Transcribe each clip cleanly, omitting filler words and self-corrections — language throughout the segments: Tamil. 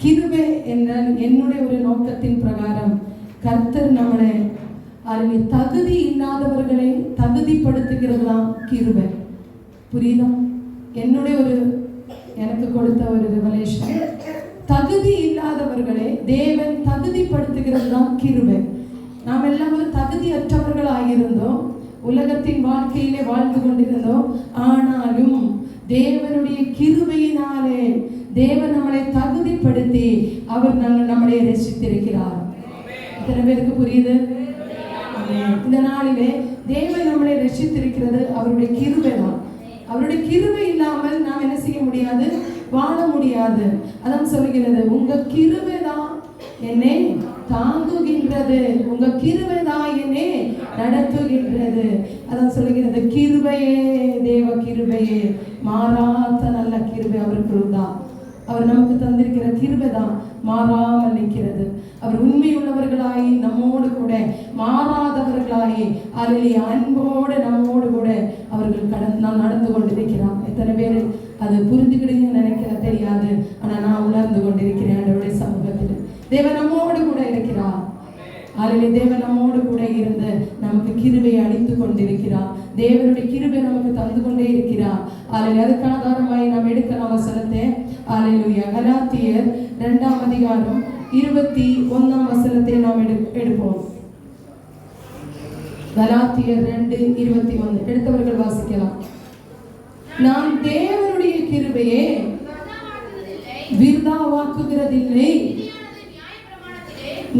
கிருபை என்றால் என்னுடைய ஒரு நோக்கத்தின் பிரகாரம் கர்த்தர் நம்மளை தகுதி இல்லாதவர்களை தகுதிப்படுத்துகிறது தான் கிருபை. புரியுதா? என்னுடைய எனக்கு கொடுத்த ஒரு ரெவலேஷன், தகுதி இல்லாதவர்களை தேவன் தகுதிப்படுத்துகிறது தான் கிருபை. நாம் எல்லாம் ஒரு தகுதியற்றவர்களாகியிருந்தோம், உலகத்தின் வாழ்க்கையிலே வாழ்ந்து கொண்டிருந்தோம். ஆனாலும் தேவனுடைய கிருபையினாலே தேவன் நம்மளை தகுதிப்படுத்தி அவர் நம்மளை ரட்சித்திருக்கிறார். இத்தனை பேருக்கு புரியுது? இந்த நாளிலே தேவன் நம்மளை ரட்சித்திருக்கிறது அவருடைய கிருபை தான். அவருடைய கிருபை இல்லாமல் நாம் என்ன செய்ய முடியாது? வாழ முடியாது. அதான் சொல்லுகிறது, உங்க கிருபை தான் என்னை தாங்குகின்றது, உங்க கிருபை தான் என்னை நடத்துகின்றது. அதான் சொல்லுகிறது, கிருபையே தேவ கிருபையே, மாறாத நல்ல கிருபை அவருக்கு தான். அவர் நமக்கு தந்திருக்கிற கிருபை தான் மாறாமல் நிற்கிறது. அவர் உண்மை உள்ளவர்களாகி நம்மோடு கூட, மாறாதவர்களாகி அதில் அன்போடு நம்மோடு கூட அவர்கள் நடந்து கொண்டிருக்கிறார். எத்தனை பேர் அது புரிந்துக்கிடுங்கன்னு நினைக்கிற தெரியாது. ஆனால் நான் உணர்ந்து கொண்டிருக்கிறேன் அவருடைய சமூகத்தில் தேவன் நம்மோடு கூட இருக்கிறார். அதில் தேவன் நம்மோடு கூட இருந்து நமக்கு கிருபை அளித்து கொண்டிருக்கிறார். தேவனுடைய கிருபை நமக்கு தந்து கொண்டே இருக்கிறார். அதில் அதுக்கான ஆதாரமாய் நாம் எடுக்கலாம் வசனத்தை. அல்லேலூயா. கலாத்தியர் 2ஆம் அதிகாரம் 21ஆம் வசனத்தை நாம் எடுப்போம். கலாத்தியர் 2:21 எடுத்தவர்கள் வாசிக்கலாம். நாம் தேவனுடைய கிருபையை விருதாவாக்குகிறதில்லை,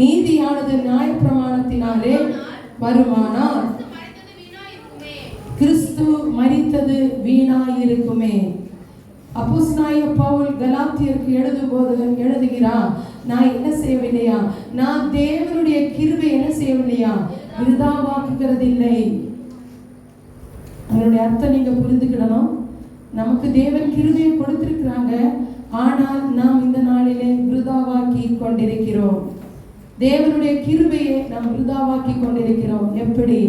நீதியானது நியாயப்பிரமாணத்தினாலே வருமானால் கிறிஸ்து மரித்தது வீணாயிருக்குமே. அப்போஸ்தலனாகிய பவுல் கலாத்தியருக்கு எழுதுகிறான், நான் என்ன செய்யவில்லையா, நான் தேவனுடைய கிருபை என்ன செய்யவில்லையா, விருதாவாக்குகிறதில்லை. அதனுடைய அர்த்தம் நீங்க புரிந்துக்கிடணும். நமக்கு தேவன் கிருபையை கொடுத்திருக்கிறாங்க, ஆனால் நாம் இந்த நாளிலே விருதாவாக்கி கொண்டிருக்கிறோம். தேவனுடைய கிருபையை நாம் விருதாவாக்கி கொண்டிருக்கிறோம். எப்படி?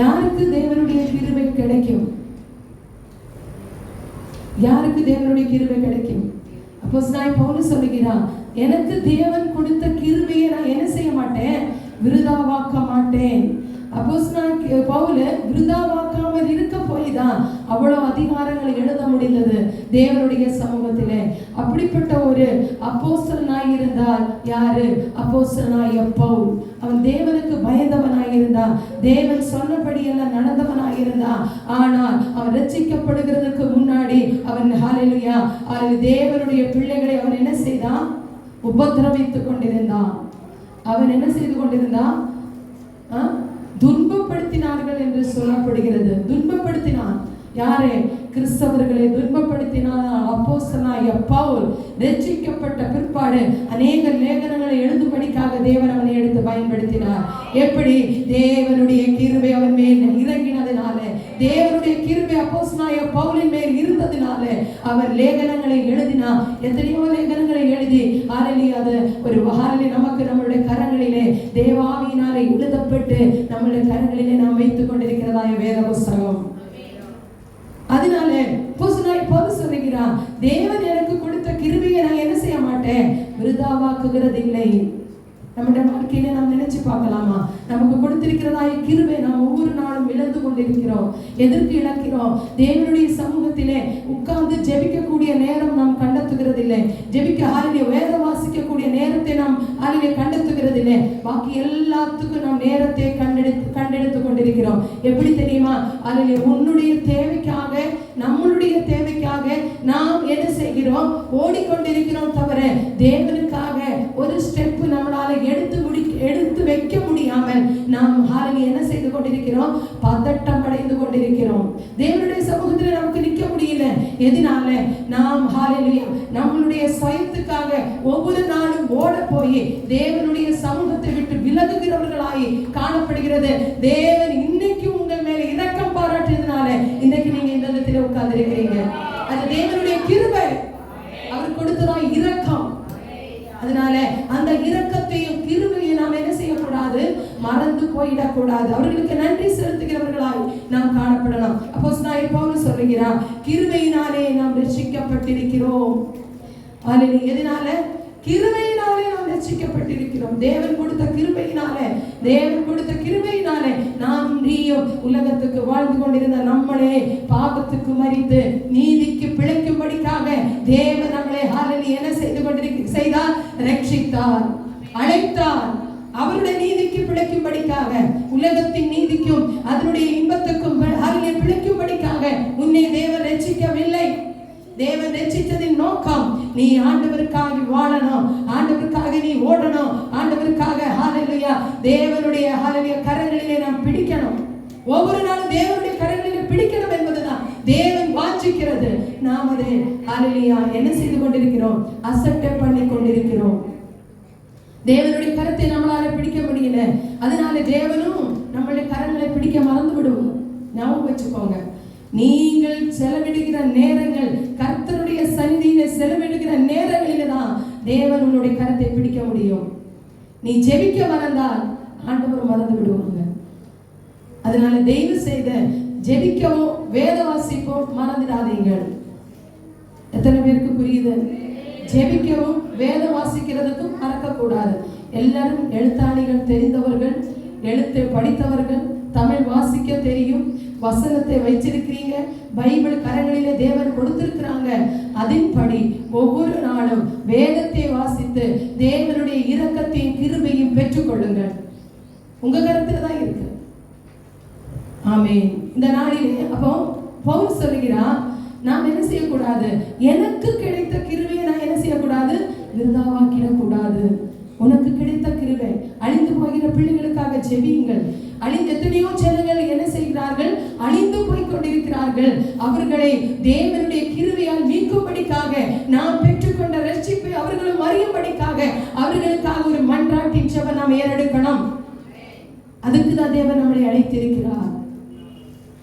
யாருக்கு தேவனுடைய கிருபை கிடைக்கும்? யாருக்கு தேவனுடைய கிருபை கிடைக்கும்? அப்போஸ்தலனாகிய பவுல் சொல்லுகிறான், எனக்கு தேவன் கொடுத்த கிருபையை நான் என்ன செய்ய மாட்டேன்? விருதாவாக்க மாட்டேன். அப்போஸ்தலனாகிய பவுல் விருதாவாக்காமல் இருக்க போய் தான் அவ்வளவு அதிகாரங்களை எழுத முடிந்தது தேவனுடைய சமூகத்திலே. அப்படிப்பட்ட ஒரு அப்போஸ்தலனாய் இருந்தால் யாரு? அப்போஸ்தலனாகிய பவுல். அவன் தேவனுக்கு பயந்தவனாய் இருந்தான், தேவன் சொன்னபடி எல்லாம் நடந்தவனாய் இருந்தான். ஆனால் அவன் ரட்சிக்கப்படுகிறதுக்கு முன்னாடி அவன் ஹல்லேலூயா தேவனுடைய பிள்ளைகளை அவன் என்ன செய்தான்? உபத்திரவித்துக் கொண்டிருந்தான். அவன் என்ன செய்து கொண்டிருந்தான்? துன்பப்படுத்தினார்கள் என்று சொல்லப்படுகிறது. துன்பப்படுத்தினான். யாரே? கிறிஸ்தவர்களை துன்பப்படுத்தினான். அப்போஸ்தலனாகிய பவுல் ரட்சிக்கப்பட்ட பிற்பாடு அநேக லேகனங்களை எழுதும்படிக்காக தேவன் அவனை எடுத்து பயன்படுத்தினார். எப்படி? தேவனுடைய கிருபை அவன் மேல் இறங்கினதினால, தேவனுடைய கிருபை அப்போஸ்தலனாகிய பவுலின் மேல் இருந்ததினால அவர் லேகனங்களை எழுதினார். எத்தனையோ லேகனங்களை எழுதி அது ஒரு நமக்கு நம்மளுடைய கரங்களிலே தேவாவியினாலே எழுதப்பட்டு நம்மளுடைய கரங்களிலே நாம் வைத்துக் கொண்டிருக்கிறதாய வேத புஸ்தகம். அதனால பவுல் சொல்லுகிறான், தேவன் எனக்கு கொடுத்த கிருபையை நான் என்ன செய்ய மாட்டேன்? விருதாவாக்குகிறதில்லை. நம்முடைய வாழ்க்கையில நாம் நினைச்சு பார்க்கலாமா? நமக்கு கொடுத்திருக்கிறதாய கிருபை நாம் ஒவ்வொரு நாளும் இழந்து கொண்டிருக்கிறோம். எதற்கு இழக்கிறோம்? தேவனுடைய சமூகத்திலே உட்கார்ந்து ஜெபிக்கக்கூடிய நேரம் நாம் கண்டத்துகிறதில்லை. வேத வாசிக்கக்கூடிய நேரத்தை நாம் கண்டத்துகிறதில்லை. பாக்கி எல்லாத்துக்கும் நாம் நேரத்தை கண்டெடுத்து கொண்டிருக்கிறோம். எப்படி தெரியுமா? உன்னுடைய தேவைக்காக, நம்மளுடைய தேவைக்காக நாம் என்ன செய்கிறோம்? ஓடிக்கொண்டிருக்கிறோம். தவிர தேவனுக்காக ஒரு ஸ்டெப் நம்மளால எடுத்து வைக்க முடியாமல் நாம் என்ன செய்து கொண்டிருக்கிறோம்? பதட்டம் அடைந்து கொண்டிருக்கிறோம். தேவனுடைய சமூகத்தில் நமக்கு நிற்க முடியல. எதனால? நாம் நம்மளுடைய சுயத்துக்காக ஒவ்வொரு நாளும் ஓட போய் தேவனுடைய சமூகத்தை விட்டு விலகுகிறவர்களாய் காணப்படுகிறது. தேவன் இன்னைக்கு உங்கள் மேல இரக்கம் பாராட்டியதுனால இன்னைக்கு நீங்க இந்த இடத்துல உட்கார்ந்து இருக்கிறீங்க. அது தேவனுடைய கிருபை. அவர் கொடுத்ததான் இரக்கம். அதனால அந்த இரக்கத்தையும் கிருபையும் நாம் என்ன செய்யக்கூடாது? மறந்து போயிடக்கூடாது. அவர்களுக்கு நன்றி செலுத்துகிறவர்களாய் நாம் காணப்படலாம். அப்போஸ்தலனாகிய பவுல் சொல்லுகிறார், கிருபையினாலே நாம் ரட்சிக்கப்பட்டிருக்கிறோம். எதனால? கிருபையினாலே நாம் ரட்சிக்கப்பட்டிருக்கிறோம். தேவன் கொடுத்த கிருபையினாலே, தேவன் கொடுத்த கிருபையினாலே நாம் நீயும் உலகத்துக்கு வாழ்ந்து கொண்டிருந்த நம்மளே பாவத்துக்கு மரித்து நீதிக்கு பிழைக்கும்படிக்காக தேவன் நம்மளே என்ன செய்தார்? ரட்சித்தார், அழைத்தார். அவருடைய நீதிக்கு பிழைக்கும்படிக்காக, உலகத்தின் நீதிக்கும் அதனுடைய இன்பத்துக்கும் பிழைக்கும்படிக்காக உன்னை தேவன் ரட்சிக்கவில்லை. தேவன் ரட்சித்ததின் நோக்கம் நீ ஆண்டவருக்காக வாழணும், ஆண்டவருக்காக நீ ஓடணும், ஆண்டவருக்காக ஹல்லேலூயா தேவனுடைய ஹல்லேலூயா கரங்களிலே நாம் பிடிக்கணும். ஒவ்வொரு நாளும் தேவனுடைய கரங்களிலே பிடிக்கணும் என்பதுதான் தேவன் வாஞ்சிக்கிறது. நாம் அதை ஹல்லேலூயா என்ன செய்து கொண்டிருக்கிறோம்? அசட்டை பண்ணி கொண்டிருக்கிறோம். தேவனுடைய கரத்தை நம்மளால பிடிக்க முடியல. அதனால தேவனும் நம்மளுடைய கரங்களை பிடிக்க மறந்து விடுவோம். ஞாபகம் வச்சுக்கோங்க, நீங்கள் செலவிடுகிற நேரங்கள், கர்த்தருடைய சந்நிதியில செலவிடுகிற நேரங்களில தான் தேவன் உன்னுடைய கரத்தை பிடிக்க முடியும். நீ ஜெபிக்க மறந்தால் ஆண்டவர் மறந்து விடுவாங்க. அதனால தயவு செய்த ஜெபிக்கவும் வேத வாசிக்கவும் மறந்துடாதீங்கள். எத்தனை பேருக்கு புரியுது? ஜெபிக்கவும் வேத வாசிக்கிறதுக்கும் மறக்கக்கூடாது. எல்லாரும் எழுத்தாணிகள் தெரிந்தவர்கள், எழுத்தை படித்தவர்கள், தமிழ் வாசிக்க தெரியும், வசனத்தை வச்சிருக்கிறீங்க, பைபிள் கரங்களிலே தேவன் கொடுத்திருக்கிறாங்க. அதன்படி ஒவ்வொரு நாளும் வேதத்தை வாசித்து தேவனுடைய இரக்கத்தையும் கிருபையும் பெற்றுக்கொள்ளுங்கள். உங்க கருத்துல தான் இருக்கு. ஆமென். இந்த நாளிலே அப்போ பவுல் சொல்லுகிறார், நாம் என்ன செய்யக்கூடாது? எனக்கு கிடைத்த கிருபையை நான் என்ன செய்யக்கூடாது? விருதாவாக்கிடக்கூடாது. உனக்கு கிடைத்த கிருபை, அழிந்து போகிற பிள்ளைகளுக்காக ஜெபியுங்கள். எத்தனையோ ஜனங்கள் என்ன செய்கிறார்கள்? அழிந்து போய் கொண்டிருக்கிறார்கள். அவர்களை தேவனுடைய கிருபையால் மீட்கும்படிக்காக, நாம் பெற்றுக்கொண்ட ரட்சிப்பை அவர்களும் அறியும்படிக்காக, அவர்களுக்காக ஒரு மன்றாட்டின் ஜெபம் நாம் ஏறெடுக்கணும். அதுக்கு தான் தேவன் நம்மளை அழைத்திருக்கிறார்.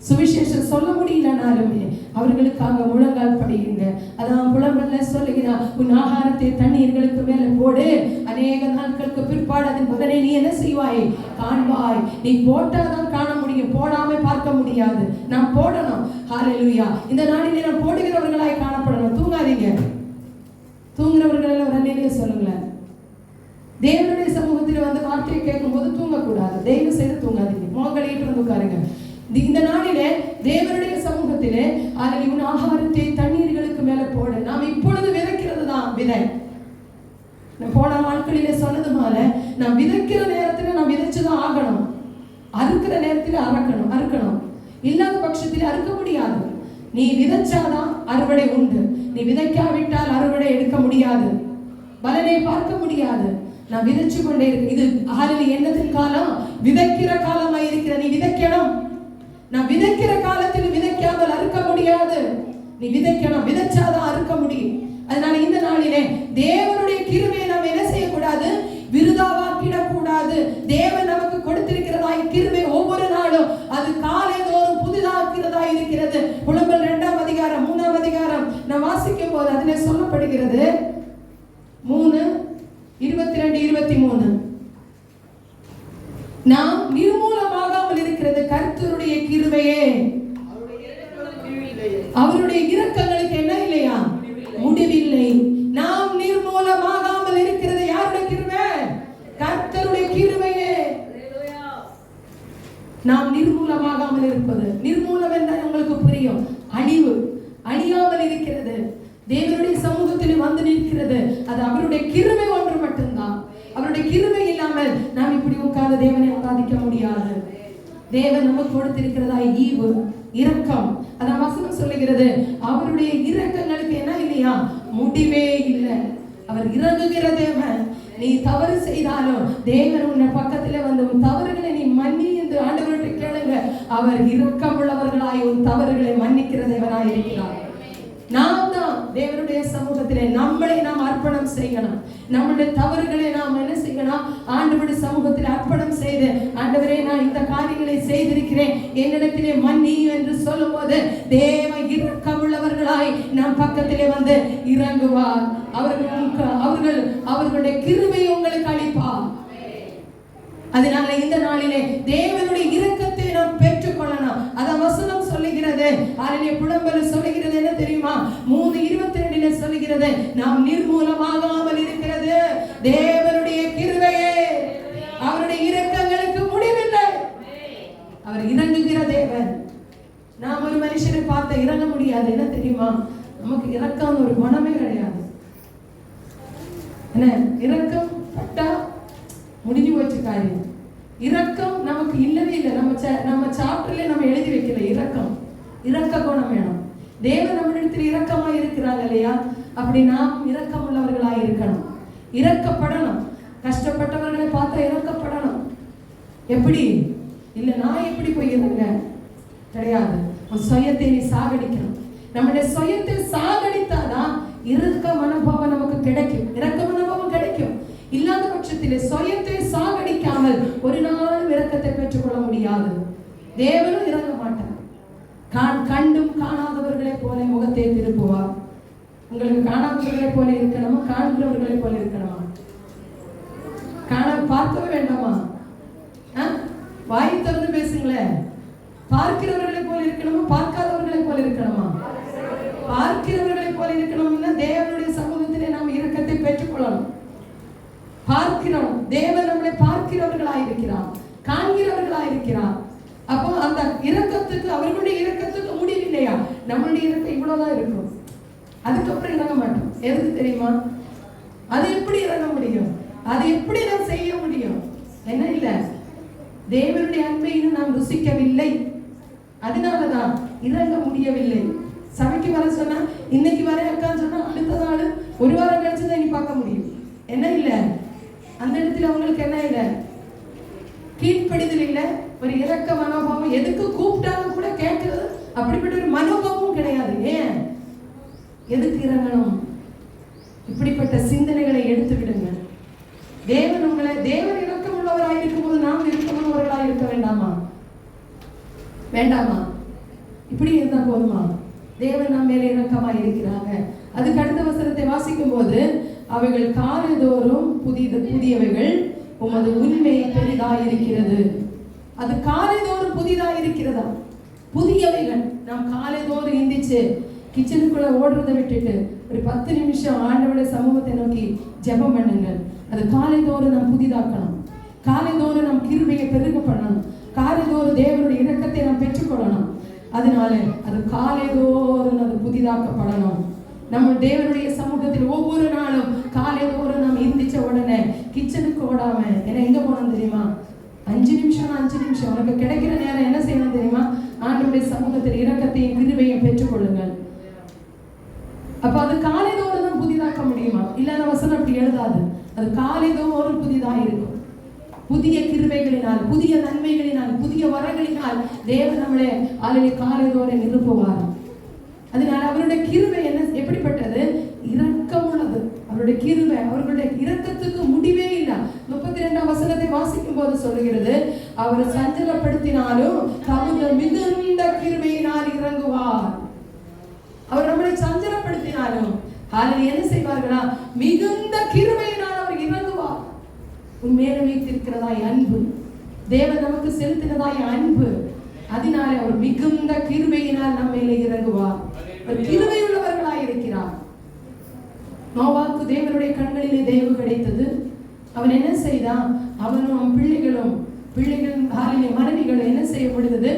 சுவிசேஷம் சொல்ல முடியலனாலுமே அவர்களுக்காக முழங்கால் படியுங்க. அதான் புலம்பல்ல சொல்லுகிறார், உன் ஆகாரத்தை தண்ணீர்களுக்கு மேல போடு, அநேக நாட்களுக்கு பிற்பாடு அதன் பலனை நீ என்ன செய்வாய்? காண்பாய். நீ போட்டாதான் காண முடியும், போடாம பார்க்க முடியாது. நாம் போடணும். ஹல்லேலூயா. இந்த நாளிலே நாம் போடுகிறவர்களாய் காணப்படணும். தூங்காதீங்க. தூங்குறவர்கள் ஒரு அல்லேலூயா சொல்லுங்களேன். தேவனுடைய சமூகத்தில் வந்து வார்த்தையை கேட்கும் போது தூங்கக்கூடாது. தயவு செய்து தூங்காதீங்க. மோகலையிட்டு வந்து உட்காருங்க. இந்த நாளிலே தேவனுடைய சமூகத்திலே உன் ஆகாரத்தை தண்ணீர்களுக்கு மேல போடு. நாம் இப்பொழுது விதைக்கிறது தான் விதை. போன நாட்களிலே சொன்னது போல, நாம் விதைக்கிற நேரத்துல நாம் விதைச்சுதான் ஆகணும். அறுக்கிற நேரத்தில் அறுக்கணும். இல்லாத பட்சத்தில் அறுக்க முடியாது. நீ விதைச்சாதான் அறுவடை உண்டு. நீ விதைக்காவிட்டால் அறுவடை எடுக்க முடியாது, பலனை பார்க்க முடியாது. நான் விதைச்சு கொண்டே இருக்கு. இது என்னத்தின் காலம்? விதைக்கிற காலமா இருக்கிற. நீ விதைக்கணும். நான் விதைக்கிற காலத்தில் விதைக்காமல் அறுக்க முடியாது. நீ விதைக்கணும், விதைச்சாதான் அறுக்க முடியும். அதனால இந்த நாளிலே தேவனுடைய கிருபையை நாம் என்ன செய்யக்கூடாது? விருதாவாக்கிடக்கூடாது. தேவன் நமக்கு கொடுத்திருக்கிறதாய் கிருபை ஒவ்வொரு நாளும் அது காலைதோறும் புதிதாக்கிறதா இருக்கிறது. புலம்பல் 2ஆம் அதிகாரம் 3ஆம் அதிகாரம் நான் வாசிக்கும் போது அதிலே சொல்லப்படுகிறது. 3:22-23 நாம் நிர்மூலமாகாமல் இருக்கிறது கர்த்தருடைய கிருபையே. அவருடைய இரக்கங்களுக்கு என்ன இல்லையா? முடிவில்லை. நாம் நிர்மூலமாகாமல் இருக்கிறது யாருடைய கிருபை? கர்த்தருடைய கிருபையே. நாம் நிர்மூலமாகாமல் இருப்பது, நிர்மூலம் என்றால் உங்களுக்கு புரியும், அழிவு, அழியாமல் இருக்கிறது. தேவனுடைய சமூகத்தில் வந்து நிற்கிறது. அது அவருடைய கிருபை ஒன்று மட்டும்தான். அவருடைய கிருபை இல்லாமல் நாம் இப்படி உட்கார்ந்து தேவனை ஆராதிக்க முடியாது. தேவன் நமக்கு கொடுத்திருக்கிறதா ஈவு, இரக்கம். அதான் வசனம் சொல்லுகிறது, அவருடைய இரக்கங்களுக்கு என்ன இல்லையா? முடிவே இல்லை. அவர் இறங்குகிற தேவன். நீ தவறு செய்தாலும் தேவன் உன்னை பக்கத்துல வந்து உன் தவறுகளை நீ மன்னி என்று ஆண்டவர்கிட்ட கேளுங்க. அவர் இரக்கம் உள்ளவர்களாய் உன் தவறுகளை மன்னிக்கிற தேவனாய் இருக்கிறார். நாம் தான் தேவனுடைய சமூகத்திலே நம்மளை நாம் அர்ப்பணம் செய்யணும். நம்முடைய தவறுகளை நாம் என்ன செய்யணும்? ஆண்டவருடைய சமூகத்தில் அர்ப்பணம் செய்து, ஆண்டவரே நான் இந்த காரியங்களை செய்திருக்கிறேன், என்னிடத்திலே மன்னியும் என்று சொல்லும் போது தேவ இரக்கமுள்ளவர்களாய் நம் பக்கத்திலே வந்து இறங்குவார். அவர்களுடைய கிருபை உங்களுக்கு அளிப்பார். அதனால இந்த நாளிலே தேவனுடைய இரக்கத்தை நாம் பெற்றுக்கொள்ளணும். அதான் வசனம் சொல்லுகிறது. அதிலே புலம்பல் சொல்லுகிறது என்ன தெரியுமா? 3:22 சொல்லுகிறது, நாம் நிர்மூலமாகாமல் இருக்கிறது தேவனுடைய கிருபையே, அவருடைய இரக்கங்களுக்கு முடிவில்லை. அவர் இறங்குகிற தேவன். நாம் ஒரு மனுஷனை பார்த்து இறங்க முடியாது. என்ன தெரியுமா? நமக்கு இரக்கம் ஒரு குணமே கிடையாது. என்ன இரக்கம் பட்டா முடிஞ்சு போச்சு காரியம். இரக்கம் நமக்கு இல்லவே இல்லை. நம்ம சாப்டர்ல நம்ம எழுதி வைக்கல இரக்கம். இரக்க குணம் வேணும். தேவன் நம்மிடத்தில் இரக்கமா இருக்கிறாங்க இல்லையா? அப்படி நாம் இரக்கம் உள்ளவர்களாய் இருக்கணும். இரக்கப்படணும். கஷ்டப்பட்டவர்களை பார்த்தா இரக்கப்படணும். எப்படி இல்லை, நான் எப்படி போய் இருங்க கிடையாது. உன் சுயத்தை நீ சாகடிக்கணும். நம்முடைய சுயத்தை சாகடித்தாதான் இரக்க மனோபாவம் நமக்கு கிடைக்கும். இரக்க மனோபாவம் கிடைக்கும். இல்லாத பட்சத்திலே சுயத்தை சாகடிக்காமல் ஒரு நாள் இரக்கத்தை பெற்றுக்கொள்ள முடியாது. தேவனும் இறங்க மாட்டார். கண்டும் காணாதவர்களை போல முகத்தை திருப்புவார். உங்களுக்கு காணாதவர்களை போல இருக்கணுமா, காண்கிறவர்களை போல இருக்கணுமா? பார்க்கவே வேண்டாமா? வாய் திறந்து பேசுங்களேன். பார்க்கிறவர்களை போல இருக்கணுமா, பார்க்காதவர்களை போல இருக்கணுமா? பார்க்கிறவர்களை போல இருக்கணும்னா தேவனுடைய சமூகத்திலே நாம் இரக்கத்தை பெற்றுக்கொள்ளணும். பார்க்கிறோம், தேவன் நம்மளை பார்க்கிறவர்களாயிருக்கிறார், காண்கிறவர்களாயிருக்கிறார். அப்போ அந்த இரக்கத்துக்கு, அவர்களுடைய இரக்கத்துக்கு முடிவில்லையா? நம்மளுடைய இரக்கம் இவ்வளவுதான் இருக்கும், அதுக்கப்புறம் இறங்க மாட்டோம். எதுக்கு தெரியுமா? அது எப்படி இறங்க முடியும்? அது எப்படி நாம் செய்ய முடியும்? என்ன இல்ல, தேவனுடைய அன்பை இன்னும் நாம் ருசிக்கவில்லை, அதனாலதான் இறங்க முடியவில்லை. சபைக்கு வர சொன்னா இன்னைக்கு வர அக்கான்னு சொன்னா அடுத்த நாள் ஒரு வாரம் கழிச்சுதான் நீ பார்க்க முடியும். என்ன இல்ல, அந்த இடத்துல அவங்களுக்கு என்ன இல்லை, கீழ்ப்படிதல் இல்லை, ஒரு இரக்க மனோபாவம். எதுக்கு கூப்பிட்டாலும் கூட கேட்கிறது அப்படிப்பட்ட ஒரு மனோபாவமும் கிடையாது. ஏன், எதுக்கு இறங்கணும்? இப்படிப்பட்ட சிந்தனைகளை எடுத்து விடுங்க. தேவன் உங்களை, தேவன் இரக்கம் உள்ளவராய் இருக்கும் போது நாம் இரக்கமுள்ளவர்களாய் இருக்க வேண்டாமா? வேண்டாமா? இப்படி இருந்தா போதுமா? தேவன் நாம் மேலே இரக்கமாய் இருக்கிறாங்க. அதுக்கு அடுத்த வசனத்தை வாசிக்கும் போது, அவைகள் காலைதோறும் புதியவைகள், உமது உண்மை பெரிதாயிருக்கிறது. அது காலைதோறும் புதிதாயிருக்கிறதா? புதியவைகள். நாம் காலைதோறும் எந்திரிச்சு கிச்சனுக்குள்ள ஓடுறதை விட்டுட்டு ஒரு 10 நிமிஷம் ஆண்டவருடைய சமூகத்தை நோக்கி ஜெபம் பண்ணுங்கள். அது காலைதோறும் நாம் புதிதாக்கணும். காலைதோறும் நாம் கிருபையை பெருக பண்ணணும். காலைதோறும் தேவனுடைய இரக்கத்தை நாம் பெற்றுக்கொள்ளணும். அதனால அது காலைதோறும் அது புதிதாக்கப்படணும். நம்ம தேவனுடைய சமூகத்தில் ஒவ்வொரு நாளும் காலைதோறும் நாம் எந்திரிச்ச உடனே கிச்சனுக்கு ஓடாம, ஏன்னா எங்க போனோம் தெரியுமா? 5 நிமிஷம் உனக்கு கிடைக்கிற நேரம் என்ன செய்யணும் தெரியுமா? ஆண்டவருடைய சமூகத்தில் இரக்கத்தையும் கிருபையும் பெற்றுக்கொள்ளுங்கள். அப்ப அது காலைதோறும் தான் புதிதாக்க முடியுமா? இல்லாத வசனம் அப்படி எழுதாது. அது காலைதோறும் புதிதாக இருக்கும். புதிய கிருபைகளினால், புதிய நன்மைகளினால், புதிய வரங்களினால் தேவன் நம்மளை ஆளுநர் காலைதோறும் நிரப்புவார். அதனால அவருடைய கிருபை என்ன, எப்படிப்பட்டது? இரக்கம் உள்ளது. அவருடைய கிருபை, அவர்களுடைய இரக்கத்துக்கு முடிவே இல்லை. 32ஆம் வசனத்தை வாசிக்கும் போது சொல்லுகிறது, அவர் சஞ்சலப்படுத்தினாலும் தகுந்த மிகுந்த கிருபையினால் இறங்குவார். அவர் நம்மளை சஞ்சலப்படுத்தினாலும் அதில் என்ன செய்வார்களா? மிகுந்த கிருபையினால் அவர் இறங்குவார். உண்மையில வைத்திருக்கிறதாய் அன்பு, தேவன் நமக்கு செலுத்தினதாய் அன்பு, அதனால அவர் மிகுந்த கிருபையினால் நம்ம மேலே இறங்குவார். கிருபை உள்ளவர்களாய் இருக்கிறார். நோவாக்கு தேவனுடைய கண்களிலே தயவு கிடைத்தது. அவன் என்ன செய்தான்? அவனும் பிள்ளைகள் மனைவிகளும் என்ன செய்யப்படுகிறது?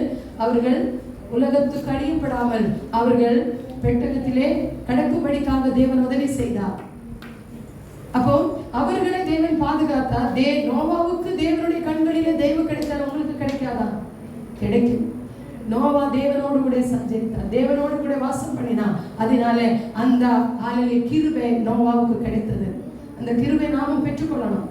அவர்கள் உலகத்துக்கு அழியப்படாமல் அவர்கள் பெட்டகத்திலே கடக்கும்படிக்காக தேவன் உதவி செய்தார். அப்போ அவர்களை தேவன் பாதுகாத்தார். நோவாவுக்கு தேவனுடைய கண்களிலே தயவு கிடைத்தால் உங்களுக்கு கிடைக்காதா? கிடைக்கும். நோவா தேவனோடு கூட சஞ்சரித்தார், தேவனோடு கூட வாசம் பண்ணினான். அதனால அந்த கிருபை நோவாவுக்கு கிடைத்தது. அந்த கிருபை நாமும் பெற்றுக்கொள்ளணும்.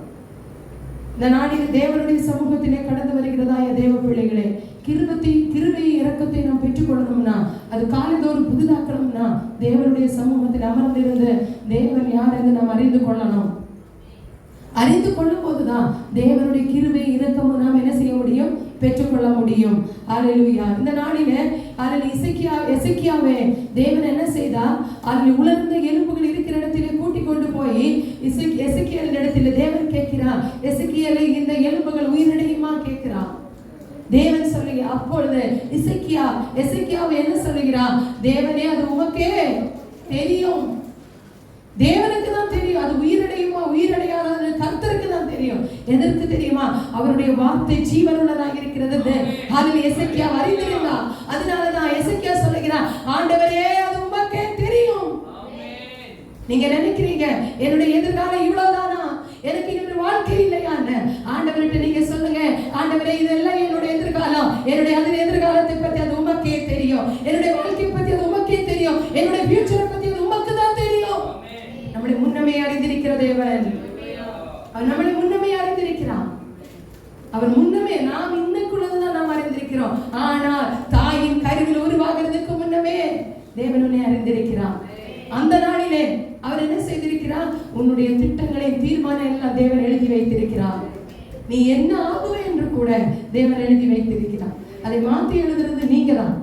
இந்த நாளில் தேவனுடைய சமூகத்திலே கடந்து வருகிறதாய தேவ பிள்ளைகளே, கிருபை இரக்கத்தை நாம் பெற்றுக்கொள்ளணும்னா, அது காலைதோறும் புதிதாக்கணும்னா, தேவனுடைய சமூகத்தில் அமர்ந்திருந்து தேவன் யார் என்று நாம் அறிந்து கொள்ளணும். அறிந்து கொள்ளும் போதுதான் தேவனுடைய கிருபை இரக்கமும் நாம் என்ன செய்ய முடியும்? பெற்றுக்கொள்ள முடியும். அல்லேலூயா. இந்த நாளிலே எசேக்கியாவே தேவன் என்ன செய்தார்? அதில் உலர்ந்த எலும்புகள் இருக்கிற இடத்திலே கூட்டிக் கொண்டு போய் எசேக்கியேல் இடத்திலே தேவன் கேட்கிறார், எசேக்கியேலே இந்த எலும்புகள் உயிரடையுமா கேட்கிறார். தேவன் சொல்லி அப்பொழுது எசேக்கியாவை என்ன சொல்லுகிறான்? தேவனே அது உமக்கே தெரியும். தேவனுக்கு தான் தெரியும் அது உயிரடையுமா உயிரடையாதது கர்த்தருக்கு தான் தெரியும். எதற்கு தெரியுமா? அவருடைய வார்த்தை ஜீவனுள்ளதாக இருக்கிறது. அதில் எசேக்கியா அறிந்திருந்தான். அதனாலதான் எசேக்கியா சொல்லுகிறான், ஆண்டவரே அது உமக்கே தெரியும். நீங்க நினைக்கிறீங்க என்னுடைய எதிர்காலம் இவ்வளவுதானா, எனக்கு இன்னொரு வாழ்க்கை இல்லையான்னு. ஆண்டவர்கிட்ட நீங்க சொல்லுங்க, ஆண்டவரே இதெல்லாம் என்னுடைய எதிர்காலம், என்னுடைய அதன் எதிர்காலத்தை பத்தி அது உமக்கே தெரியும், என்னுடைய வாழ்க்கை பத்தி அது உமக்கே தெரியும், என்னுடைய ஃபியூச்சரை பத்தி அது உமக்கு தான் தெரியும். நம்மளை முன்னமே அறிந்திருக்கிற தேவன், அவர் நம்மளை முன்னமே அறிந்திருக்கிறான். அவர் முன்னமே, நாம் இன்னைக்குள்ளதான் நாம் அறிந்திருக்கிறோம். ஆனால் தாயின் கருவில் உருவாகிறதுக்கு முன்னமே தேவன் உன்னை அறிந்திருக்கிறான். அந்த நாளிலே அவர் என்ன செய்திருக்கிறார்? உன்னுடைய திட்டங்களை தீர்மானம் எல்லாம் தேவன் எழுதி வைத்திருக்கிறார். நீ என்ன ஆகுவே என்று கூட தேவன் எழுதி வைத்திருக்கிறார். அதை மாற்றி எழுதுறது நீங்க தான்,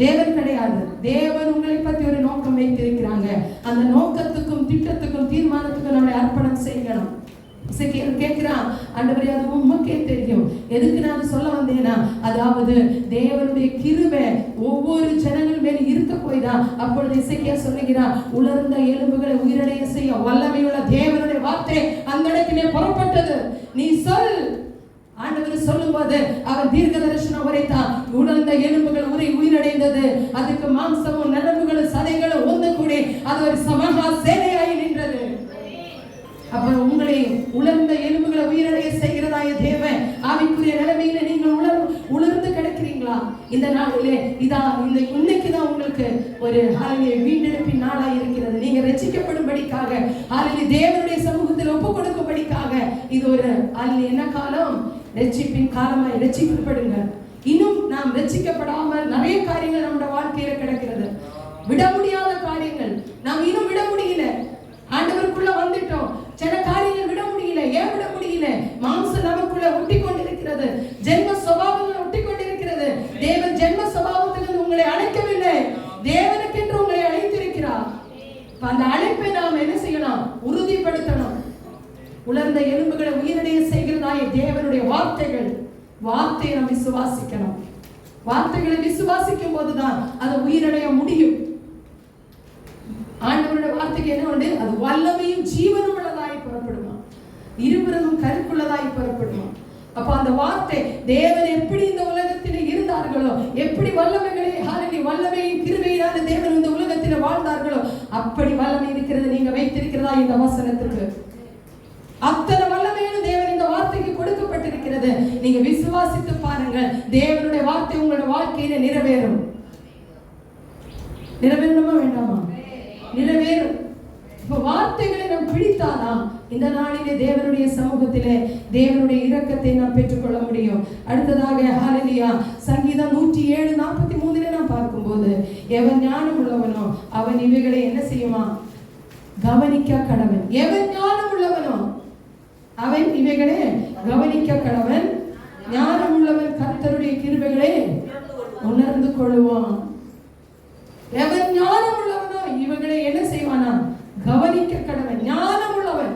தேவன் கிடையாது. தேவன் உங்களை பத்தி ஒரு நோக்கம் வைத்திருக்கிறாங்க. அந்த நோக்கத்துக்கும் திட்டத்துக்கும் தீர்மானத்துக்கும் நம்மளை அர்ப்பணம் செய்யணும். கேட்கிறான், ஆண்டவரே அது உமக்கே தெரியும். எதுக்கு நான் சொல்ல வந்தேனா, அதாவது தேவனுடைய கிருபை ஒவ்வொரு ஜனங்கள் மேல இருக்க போய்தான். அப்பொழுது எசேக்கியா சொல்லுகிறான், உலர்ந்த எலும்புகளை உயிரடைய செய்ய வல்லமையுள்ள தேவனுடைய வார்த்தை அந்த இடத்திலே புறப்பட்டது. நீ சொல். ஆண்டவர் சொல்லும் போது அவர் தீர்க்க தரிசனம் உரைத்தான். உலர்ந்த எலும்புகள் உயிரடைந்தது. அதுக்கு மாம்சமும் நரம்புகளும் சதைகளும் ஒன்று கூடி அது ஒரு சமகா சேனையாய் நின்றது. அப்ப உங்களை உலர்ந்த எலும்புகளை உயிரடைய செய்கிறதாய தேவன் ஆவிக்குரிய நிலைமையில நீங்கள் உலர்ந்து கிடக்கிறீங்களா? இந்த நாளிலே இந்த இன்னைக்குதான் உங்களுக்கு ஒரு வீண்டெடுப்பின் நாளா இருக்கிறது. நீங்க ரட்சிக்கப்படும்படிக்காக தேவனுடைய சமூகத்தில் ஒப்பு கொடுக்கும்படிக்காக இது ஒரு என்ன காலம்? ரட்சிப்பின் காலமாய் ரட்சிக்கப்படுங்க. இன்னும் நாம் ரட்சிக்கப்படாமல் நிறைய காரியங்கள் நம்முடைய வாழ்க்கையில கிடக்கிறது, விட முடியாத காரியங்கள். நாம் இன்னும் விட முடியல. ஆண்டவருக்குள்ள வந்துட்டோம், சில காரியங்கள் விட முடியல. ஏன் விட முடியல? மாம்சம் நமக்குள்ள ஒட்டி கொண்டிருக்கிறது, ஜென்ம சுபாவங்கள் ஒட்டி கொண்டிருக்கிறது. தேவன் ஜென்ம சுபாவத்திலிருந்து உங்களை அழைக்கவில்லை, தேவனுக்கென்று உங்களை அழைத்திருக்கிறார். அந்த அழைப்பை நாம் என்ன செய்யணும்? உறுதிப்படுத்தணும். உலர்ந்த எலும்புகளை உயிரடைய செய்கிறதாய தேவனுடைய வார்த்தையை நாம் விசுவாசிக்கணும். வார்த்தைகளை விசுவாசிக்கும் போதுதான் அது உயிரடைய முடியும். ஆண்டவருடைய வார்த்தைக்கு என்ன உண்டு? அது வல்லமையும் ஜீவனும் உள்ளதாய் புறப்படுமா, இருபுறமும் கருக்குள்ளதாய் புறப்படுமா. அப்ப அந்த வார்த்தை தேவன் எப்படி இந்த உலகத்தில் இருந்தார்களோ, எப்படி வல்லமையும் கிருபையினால தேவன் இந்த உலகத்தில் வாழ்ந்தார்களோ, அப்படி வல்லமை இருக்கிறது நீங்க வைத்திருக்கிறதா இந்த வசனத்துக்கு. அத்தனை வல்லமையும் தேவன் இந்த வார்த்தைக்கு கொடுக்கப்பட்டிருக்கிறது. நீங்க விசுவாசித்து பாருங்கள், தேவனுடைய வார்த்தை உங்களுடைய வாழ்க்கையில நிறைவேறும். நிறைவேறணுமா வேண்டாமா? நிறைவேறும். இப்ப வார்த்தைகளை நாம் பிடித்தாதான் இந்த நாளிலே தேவனுடைய சமூகத்திலே தேவனுடைய இரக்கத்தை நாம் பெற்றுக்கொள்ள முடியும். அடுத்ததாக ஹல்லேலூயா, சங்கீதம் 107:43 நாம் பார்க்கும்போது, எவன் ஞானம் உள்ளவனோ அவன் இவைகளை என்ன செய்யுமா? கவனிக்க கடவன். எவன் ஞானம் உள்ளவனோ அவன் இவைகளை கவனிக்க கடவன். ஞானம் உள்ளவன் கர்த்தருடைய கிருபைகளை உணர்ந்து கொள்வான். எவன் ஞானம் உள்ளவனோ இவங்களை என்ன செய்வானா? கவனிக்க கடவன். ஞானம் உள்ளவன்.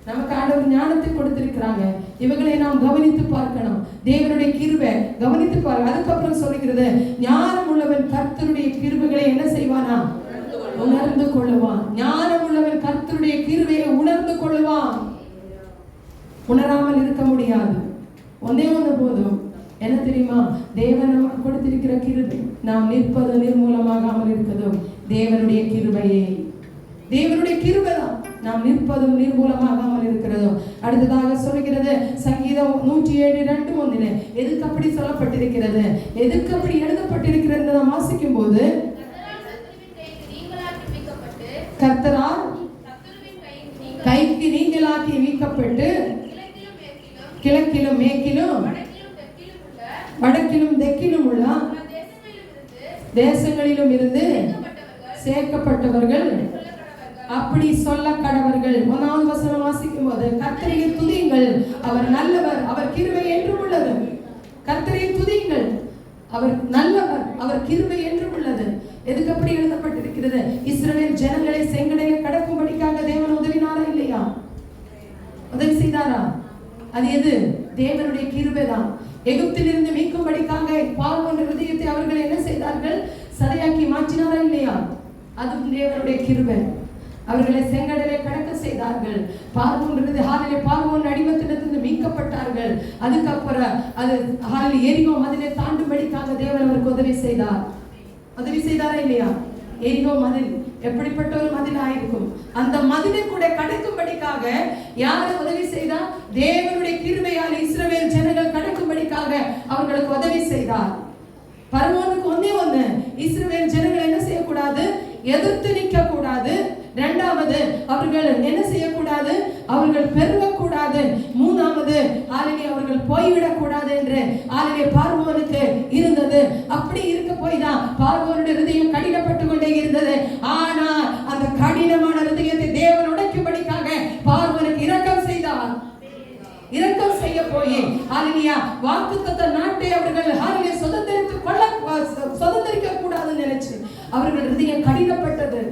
நமக்கு ஆண்டவர் ஞானத்தை கொடுத்திருக்கிறாங்க, இவங்களை நாம் கவனித்து பார்க்கணும். தேவனுடைய கிருபை கவனித்து பார்க்க. அதுக்கப்புறம் சொல்லுகிறது, ஞானம் உள்ளவன் கர்த்தருடைய கிருபைகளை என்ன செய்வானா? உணர்ந்து கொள்ளுவான். ஞானம் உள்ளவன் கர்த்தருடைய கிருபையை உணர்ந்து கொள்ளுவான். உணராமல் இருக்க முடியாது. ஒன்னே ஒன்று போதும், என்ன தெரியுமா? தேவன் நமக்கு கொடுத்திருக்கிற கிருபை. நாம் நிற்பது நிர்மூலமாகாமல் இருக்கிறதும் தேவனுடைய கிருபையே. தேவனுடைய கிருபை தான் நாம் நிற்பதும் நிர்மூலமாகாமல் இருக்கிறதும். அடுத்ததாக சொல்லுகிறது சங்கீதம் 107:2 எதுக்கு அப்படி சொல்லப்பட்டிருக்கிறது, எதுக்கு அப்படி எழுதப்பட்டிருக்கிறது நாம் வாசிக்கும் போது, கர்த்தரால் கைக்கு நீங்களாக்கி மீட்கப்பட்டு கிழக்கிலும் மேற்கிலும் வடக்கிலும் தெற்கிலும் உள்ள தேசங்களிலும் இருந்து சேர்க்கப்பட்டவர்கள் அப்படி சொல்ல கடவர்கள். 1வது வசனம் வாசிக்கும் போது, கர்த்தரை துதியுங்கள், அவர் நல்லவர், அவர் கிருபை என்றும் உள்ளது. கர்த்தரை துதியுங்கள், அவர் நல்லவர், அவர் கிருபை என்றும் உள்ளது. எதுக்கு அப்படி எழுதப்பட்டிருக்கிறது? இஸ்ரவேல் ஜனங்களை செங்கடலை கடக்கும்படிக்காக தேவன் உதவினாரா இல்லையா? உதவி செய்தாரா? அது எது? தேவனுடைய கிருபை தான். எகிப்திலிருந்து மீட்கும்படிக்காக பார்வோன் இருதயத்தை அவர்கள் என்ன செய்தார்கள்? சதையாக்கி மாற்றினாரா இல்லையா? அதுவும் தேவனுடைய கிருபை. அவர்களை செங்கடலை கடக்க செய்தார்கள். பார்வோன் அடிமத்திலிருந்து மீட்கப்பட்டார்கள். அதுக்கப்புறம் அது எரிகோ மதிலை தாண்டும்படிக்காக தேவன் அவருக்கு உதவி செய்தார். உதவி செய்தாரா இல்லையா? எரிகோ மதில் எப்படிப்பட்ட ஒரு மதில் ஆயிருக்கும். அந்த மதிலை கூட கடக்கும்படிக்காக யாரு உதவி செய்தா? தேவனுடைய கிருபையால் இஸ்ரவேல் ஜனங்கள் கடக்கும்படிக்காக அவர்களுக்கு உதவி செய்தார். பார்வோனுக்கு ஒண்ணு, இஸ்ரவேல் ஜனங்கள் என்ன செய்யக்கூடாது? எதிர்த்து நிற்க கூடாது. இரண்டாவது, அவர்கள் என்ன செய்யக்கூடாது? அவர்கள் பெருகக்கூடாது. மூணாவது, அவர்கள் போய்விடக் கூடாது என்று பார்வோனுக்கு இருந்தது. அப்படி இருக்க போய் தான் பார்வோனுடைய இருதயம் கடினப்பட்டு கொண்டே இருந்தது. ஆனால் அந்த கடினமான இருதயத்தை தேவன் உடைக்கும்படிக்காக பார்வோனுக்கு இரக்கம் செய்தார். இரக்கம் செய்ய போய் வாக்குத்தத்த நாட்டை அவர்கள் சுதந்திரிக்க கூடாதுன்னு நினைச்சு அவர்கள் இருதயம் கடினப்பட்டது.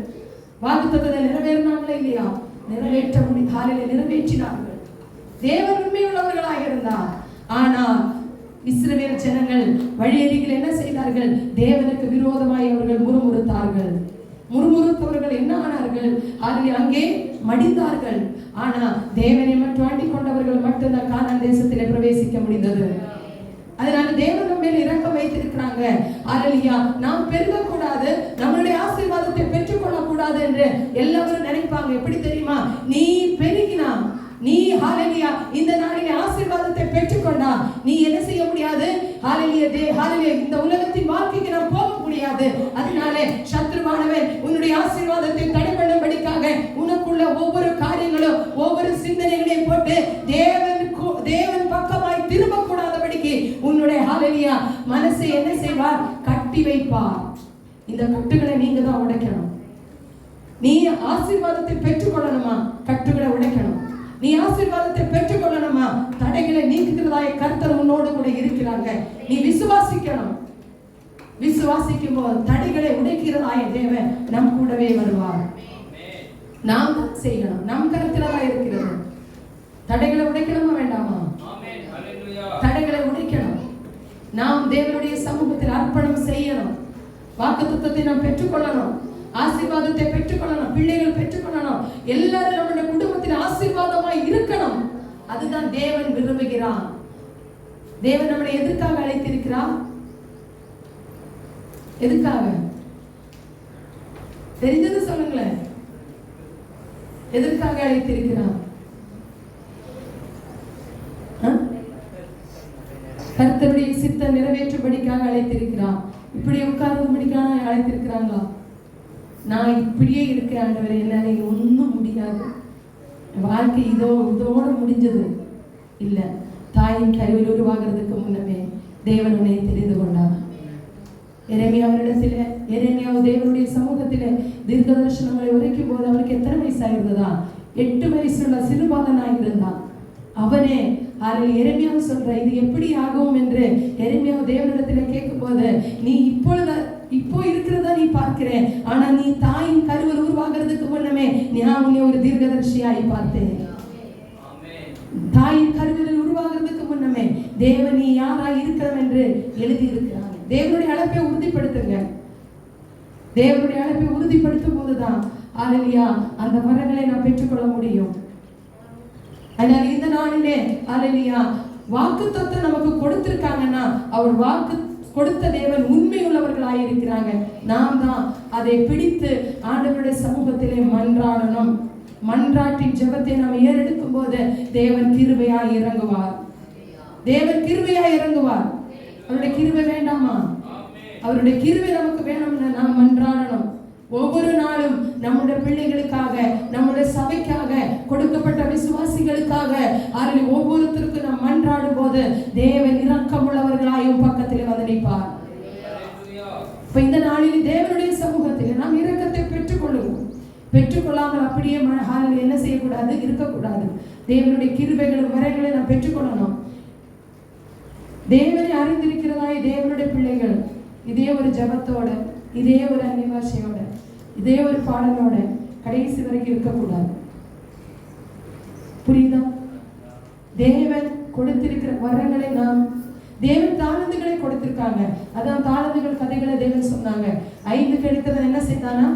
வாக்குத்தத்தத்தை நிறைவேறினாங்களே இல்லையா? நிறைவேற்ற நிறைவேற்றினார்கள். தேவன் உண்மையுள்ளவர்களாக இருந்தார். ஆனால் இஸ்ரவேல் ஜனங்கள் வழியறிகள் என்ன செய்தார்கள்? தேவனுக்கு விரோதமாய் அவர்கள் முறுமுறுத்தார்கள். முறுமுறுத்தவர்கள் என்ன ஆனார்கள்? அங்கே மடிந்தார்கள். ஆனா தேவனை மட்டும் ஆண்டிக் கொண்டவர்கள் மட்டும்தான் கானான் தேசத்திலே பிரவேசிக்க முடிந்தது. அதனால தேவன் மேல் இரக்கம் வைத்திருக்கிறாங்க. நாம் பெருகக்கூடாது, நம்மளுடைய ஆசீர்வாதத்தை பெற்றுக்கொள்ள கூடாது என்று எல்லாரும் நினைப்பாங்க. எப்படி தெரியுமா? நீ பெருகினா, நீ இந்த நாளிலே ஆசீர்வாதத்தை பெற்றுக்கொண்டா நீ என்ன செய்ய முடியாது? இந்த உலகத்தின் வாழ்க்கைக்கு நாம் போக முடியாது. அதனாலே சத்ருவானவன் உன்னுடைய ஆசீர்வாதத்தை தடை பண்ணும்படிக்காக உனக்குள்ள ஒவ்வொரு காரியங்களும் ஒவ்வொரு சிந்தனைகளையும் போட்டு தேவன் பக்கமாய் திரும்ப கூடாதபடிக்கு உன்னுடைய மனசை என்ன செய்வார்? கட்டி வைப்பார். இந்த கட்டுகளை நீங்க தான் உடைக்கணும். நீ ஆசீர்வாதத்தை பெற்றுக்கொள்ளணுமா? கட்டுகளை உடைக்கணும். நீ ஆசீர்வாதத்தை பெற்றுக்கொள்ளணுமா? தடைகளை நீக்குகிறதாய கர்த்தர் உன்னோடு கூட இருக்கிறாங்க. நீ விசுவாசிக்கணும். விசுவாசிக்கும் போது தடைகளை உடைக்கிறதாய தேவன் நம் கூடவே வருவார். நாம் தான் செய்யணும். நம் கருத்துல தான் இருக்கிறது. தடைகளை உடைக்கணுமா வேண்டாமா? தடைகளை உடைக்கணும். நாம் தேவனுடைய சமூகத்தில் அர்ப்பணம் செய்யணும். வாக்குத்தத்தத்தை நாம் பெற்றுக்கொள்ளணும். ஆசீர்வாதத்தை பெற்றுக்கொள்ளணும். பிள்ளைகள் பெற்றுக்கொள்ளணும். எல்லாரும் நம்முடைய குடும்பத்தில் ஆசீர்வாதமாய் இருக்கணும். அதுதான் தேவன் விரும்புகிறார். தேவன் நம்மளை எதற்காக அழைத்திருக்கிறார்? எதுக்காக? தெரிஞ்சது சொல்லுங்களேன். எதற்காக அழைத்திருக்கிறார்? கர்த்தருடைய சித்தம் நிறைவேற்றும்படிக்காக அழைத்திருக்கிறார். இப்படி உட்கார்ந்துபடிக்காக அழைத்திருக்கிறாங்களா? நான் இப்படியே இருக்க ஆண்டவரே, என்னால ஒன்றும் முடியாது, வாழ்க்கை இதோட முடிஞ்சது இல்ல. தாயின் கருவில் உருவாகிறதுக்கு முன்னமே தேவன் உன்னை தெரிந்து கொண்டார். எரேமியாவு தேவனுடைய சமூகத்தில தீர்க்க தரிசனங்களை உரைக்கும் போது அவருக்கு எத்தனை வயசா இருந்ததா? 8 வயசுள்ள சிறுபாலனாய் இருந்தான். அவனே எரேமியாவு சொல்ற இது எப்படி ஆகும் என்று எரேமியாவு தேவனிடத்துல கேட்கும் போது, நீ இப்போ இருக்கிறதா நீ பார்க்கிறேன், ஆனா நீ தாயின் கருவில் உருவாகிறதுக்கு முன்னமே நான் உன்னை ஒரு தீர்க்கதரிசியாய் பார்த்தேன். தாயின் கருவில் உருவாகிறதுக்கு முன்னமே தேவன் நீ யாரா இருக்கிறோம் என்று எழுதி இருக்கிறாங்க. தேவனுடைய அழைப்பை உறுதிப்படுத்துங்க. தேவனுடைய அழைப்பை உறுதிப்படுத்தும் போதுதான் அந்த வரங்களை நான் பெற்றுக்கொள்ள முடியும். அதனால இந்த நாளிலே வாக்குத்தத்தம் நமக்கு கொடுத்திருக்காங்கன்னா அவர் வாக்கு கொடுத்த தேவன் உண்மை உள்ளவர்களாய் இருக்கிறாங்க. நாம் தான் அதை பிடித்து ஆண்டவருடைய சமூகத்திலே மன்றாடணும். மன்றாட்டின் ஜெபத்தை நாம் ஏறெடுக்கும் போது தேவன் கிருபையாய் இறங்குவார். தேவன் கிருபையாய் இறங்குவார். அவருடைய கிருபை வேண்டாமா? அவருடைய கிருபை நமக்கு வேணும்னு நாம் மன்றாடணும். ஒவ்வொரு நாளும் நம்முடைய பிள்ளைகளுக்காக, நம்முடைய சபைக்காக, கொடுக்கப்பட்ட விசுவாசிகளுக்காக ஒவ்வொருத்தருக்கும் நாம் மன்றாடும் போது தேவன் இரக்கம் உள்ளவர்களாயும் பக்கத்தில் வந்து நிற்பார். இப்ப இந்த நாளில் தேவனுடைய சமூகத்தில் நாம் இரக்கத்தை பெற்றுக்கொள்ளுவோம். பெற்றுக்கொள்ளாமல் அப்படியே என்ன செய்யக்கூடாது? இருக்கக்கூடாது. தேவனுடைய கிருபைகளும் வரைகளை நாம் பெற்றுக்கொள்ளணும். தேவனை அறிந்திருக்கிறதாய் தேவனுடைய பிள்ளைகள் இதே ஒரு ஜபத்தோட, இதே ஒரு அன்னிவாசியோட, இதே ஒரு பாடலோட கடைசி வரைக்கும் இருக்கக்கூடாது. புரியுதா? தேவன் கொடுத்திருக்கிற வரங்களை நாம் தேவன் தாளந்துகளை கொடுத்திருக்காங்க. அதான் தாளந்துகள் கதைகளை தேவன் சொன்னாங்க. 5 கிடைத்ததை என்ன செய்தானா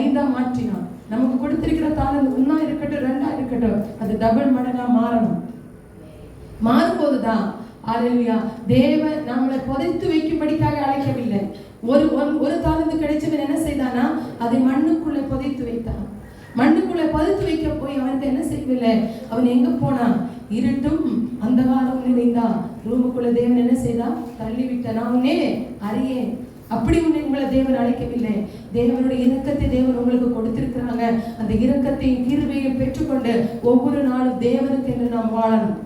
5ஆ மாற்றினான். நமக்கு கொடுத்திருக்கிற தாளந்து 1ஆ இருக்கட்டும் 2ஆ இருக்கட்டும், அது டபுள் மடங்கா மாறணும். மாறும்போதுதான் அல்லேலூயா தேவன் நம்மளை புதைத்து வைக்கும்படிக்காக அழைக்கவில்லை. ஒரு தாளந்து கிடைச்சவன் என்ன செய்தானா அதை மண்ணுக்குள்ளே புதைத்து வைத்தான். மண்ணுக்குள்ளே புதைத்து வைக்க போய் அவனுக்கு என்ன செய்யவில்லை, அவன் எங்க போனான், இருட்டும் அந்தகாரம் நிறைந்தா ரூமுக்குள்ள தேவன் என்ன செய்தா தள்ளிவிட்ட. நான் உன்னே அறியேன். அப்படி உங்களை தேவன் அழைக்கவில்லை. தேவனுடைய இரக்கத்தை தேவன் உங்களுக்கு கொடுத்திருக்கிறாங்க. அந்த இரக்கத்தையும் கிருபையும் பெற்றுக்கொண்டு ஒவ்வொரு நாளும் தேவனுக்கு என்று நாம் வாழணும்.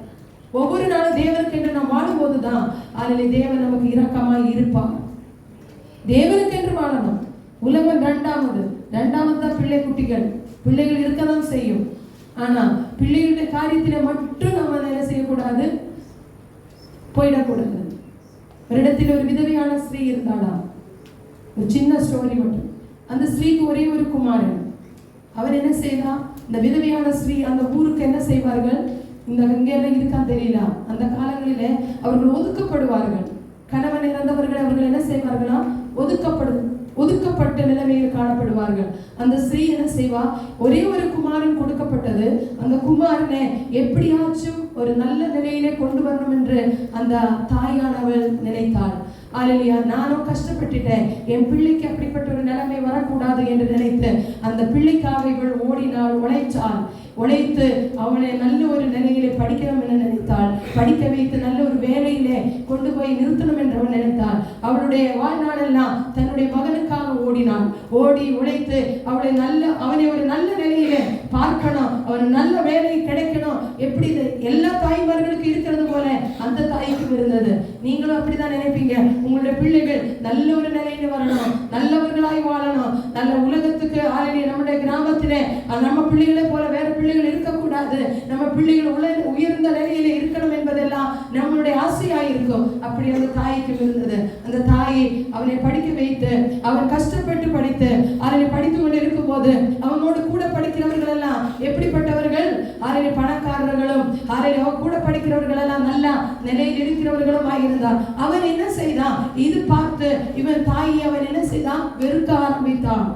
ஒவ்வொரு நாளும் தேவனுக்கு என்று நாம் வாழும்போதுதான் அதில் தேவன் நமக்கு இரக்கமாய் இருப்பார். தேவனுக்கு என்று வாழணும். உலகம் இரண்டாவது தான் பிள்ளை குட்டிகள். பிள்ளைகள் இருக்கதான் செய்யும். ஆனா பிள்ளைகளுடைய காரியத்தில மட்டும் நம்ம என்ன செய்யக்கூடாது, போயிடக்கூடாது. ஒரு இடத்தில் ஒரு விதவையான ஸ்திரீ இருந்தாளா. ஒரு சின்ன ஸ்டோரி மட்டும். அந்த ஸ்திரீக்கு ஒரே ஒரு குமாரன். அவர் என்ன செய்தா, இந்த விதவையான ஸ்திரீ அந்த ஊருக்கு என்ன செய்வார்கள், இந்த எங்கெல்லாம் இருக்கான்னு தெரியல, அந்த காலங்களிலே அவர்கள் ஒதுக்கப்படுவார்கள். கணவன் இறந்தவர்கள் அவர்கள் என்ன செய்வார்களா, ஒதுக்கப்பட்ட நிலைமையில் காணப்படுவார்கள். அந்த ஸ்திரீ என்ன செய்வா, ஒரே ஒரு குமாரன் கொடுக்கப்பட்டது. அந்த குமாரனை எப்படியாச்சும் ஒரு நல்ல நிலையிலே கொண்டு வரணும் என்று அந்த தாயானவள் நினைத்தாள். அல்லேலூயா, நானும் கஷ்டப்பட்டுட்டேன், என் பிள்ளைக்கு அப்படிப்பட்ட ஒரு நிலைமை வரக்கூடாது என்று நினைத்து அந்த பிள்ளைக்காக இவள் ஓடினாள், உழைத்து அவளை நல்ல ஒரு நிலையிலே படிக்கணும் என்று நினைத்தாள். படிக்க வைத்து நல்ல ஒரு வேலையிலே கொண்டு போய் நிறுத்தணும் என்று அவள் நினைத்தாள். அவளுடைய வாழ்நாளெல்லாம் தன்னுடைய மகனுக்காக ஓடி உழைத்து அவனை ஒரு நல்ல நிலையிலே பார்க்கணும், அவன் நல்ல வேலை கிடைக்கணும். எப்படி எல்லா தாய்மார்களுக்கு இருக்கிறது போல அந்த தாய்க்கும் இருந்தது. நீங்களும் அப்படிதான் நினைப்பீங்க, உங்களுடைய பிள்ளைகள் நல்ல ஒரு நிலையில வரணும், நல்லவர்களாய் வாழணும், நல்ல உலகத்துக்கு நம்முடைய கிராமத்திலே நம்ம பிள்ளைகளை போல வேற பிள்ளைகள் இருக்கக்கூடாது, நம்ம பிள்ளைகள் உயர்ந்த நிலையில இருக்கணும் என்பதெல்லாம் நம்மளுடைய ஆசையாயிருக்கும். அப்படி அந்த தாய்க்கு இருந்தது. அந்த தாய் அவனை படிக்க வைத்து, அவன் கஷ்டப்பட்டு படித்து அவனை படித்துக் கொண்டு இருக்கும் போது அவனோடு கூட படிக்கிறவர்கள் எல்லாம் எப்படிப்பட்டவர்கள், பணக்காரர்களும் அவன் கூட படிக்கிறவர்கள் எல்லாம் நல்ல நிலையில் இருக்கிறவர்களும் ஆகியிருந்தார். அவன் என்ன செய்தான், இது பார்த்து இவன் தாயை அவன் என்ன செய்தான், வெறுக்க ஆரம்பித்தான்.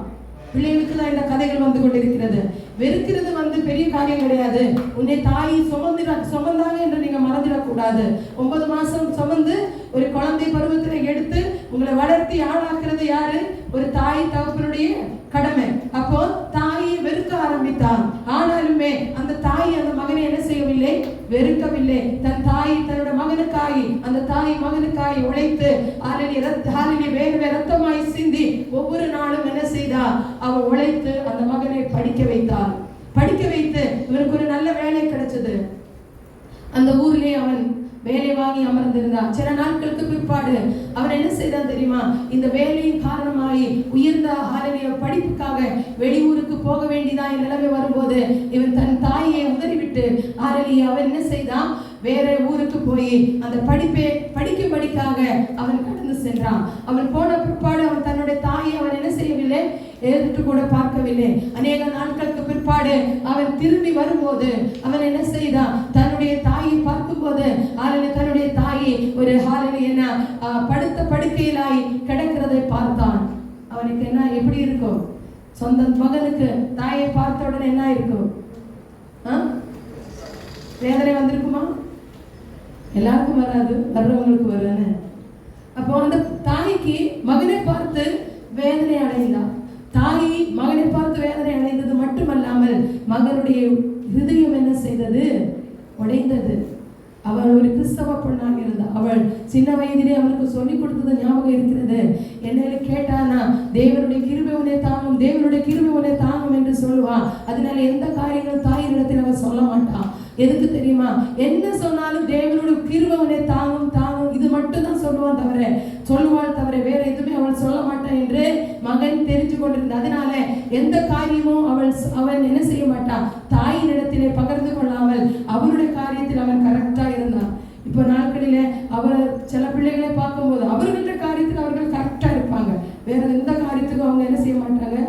பிள்ளைகளுக்கு தான் இந்த கதைகள் வந்து கொண்டிருக்கிறது. வெறுக்கிறது பெரிய காரியம் கிடையாது. உன்னை தாய் சுமந்தாங்க என்று நீங்க மறந்துடக்கூடாது. 9 மாசம் சுமந்து ஒரு குழந்தை பருவத்தில் எடுத்து உங்களை வளர்த்தி ஆளாக்குறது யாரு, ஒரு தாய் தகப்பனுடைய கடமை. அப்போ தாயை வெறுக்க ஆரம்பித்தான். ஆனாலுமே அந்த தாய் அந்த மகனை என்ன செய்யவில்லை, வெறுக்கவில்லை. தன் தாய் தன்னோட மகனுக்காய், அந்த தாய் மகனுக்காய் உழைத்து வேர்வை ரத்தமாய் சிந்தி ஒவ்வொரு நாளும் என்ன செய்தா, அவன் உழைத்து அந்த மகனை படிக்க வைத்தார். படிக்க வைத்து இவனுக்கு ஒரு நல்ல வேலை கிடைச்சது. அந்த ஊரிலே அவன் வேலை வாங்கி அமர்ந்திருந்தான். சில நாட்களுக்கு பிற்பாடு அவன் என்ன செய்தான் தெரியுமா, இந்த வேலையின் காரணமாகி உயர்ந்த படிப்புக்காக வெளியூருக்கு போக வேண்டியதான் நிலைமை வரும்போது இவன் தன் தாயை உதறிவிட்டு அவன் என்ன செய்தான், வேற ஊருக்கு போய் அந்த படிக்கும்படிக்காக அவன் கடந்து சென்றான். அவன் போன பிற்பாடு அவன் தன்னுடைய தாயை அவன் என்ன செய்யவில்லை, எடுத்து கூட பார்க்கவில்லை. அநேக நாட்களுக்கு பிற்பாடு அவன் திரும்பி வரும்போது அவன் என்ன செய்தான், தன்னுடைய தாயை பார்க்கும் போது தன்னுடைய தாயை ஒரு என்ன படுத்த படுக்கையிலாய் கிடக்கிறதை பார்த்தான். அவனுக்கு என்ன எப்படி இருக்கும், சொந்த மகனுக்கு தாயை பார்த்த உடனே என்ன இருக்கும், வேதனை வந்திருக்குமா? எல்லாருக்கும் வராது, வர்றவங்களுக்கு வருன்னு. அப்போ அந்த தாய்க்கு மகனை பார்த்து வேதனை அடைந்தான். தாய் மகனை பார்த்து வேதனை அடைந்தது மட்டுமல்லாமல் மகனுடைய ஹிருதயம் என்ன செய்தது, உடைந்தது. அவள் ஒரு கிறிஸ்தவ பெண்ணாக இருந்தாள். அவள் சின்ன வயதிலே அவளுக்கு சொல்லிக் கொடுத்தது ஞாபகம் இருக்கிறது. என்னை கேட்டானா, தேவனுடைய கிருபை உன்னை தாங்கும், தேவனுடைய கிருபை உன்னை தாங்கும் என்று சொல்லுவான். அதனால எந்த காரியங்களும் தாயினிடத்தில் அவள் சொல்ல மாட்டான். எதுக்கு தெரியுமா, என்ன சொன்னாலும் தேவனுடைய கிருபை உன்னை தாங்கும் இது மட்டும் தான் சொல்லுவாள் தவிர வேற எதுவுமே அவள் சொல்ல மாட்டான் என்று மகன் தெரிஞ்சு கொண்டிருந்த. அதனால எந்த காரியமும் அவன் என்ன செய்ய மாட்டான், தாயினிடத்திலே பகிர்ந்து கொள்ளாமல் அவனுடைய காரியத்தில் அவன் கரெக்டா இருந்தான். இப்போ நாட்களிலே அவர் சில பிள்ளைகளை பார்க்கும்போது அவர்களுடைய காரியத்தில் அவர்கள் கரெக்டா இருப்பாங்க, வேற எந்த காரியத்துக்கும் அவங்க என்ன செய்ய மாட்டாங்க,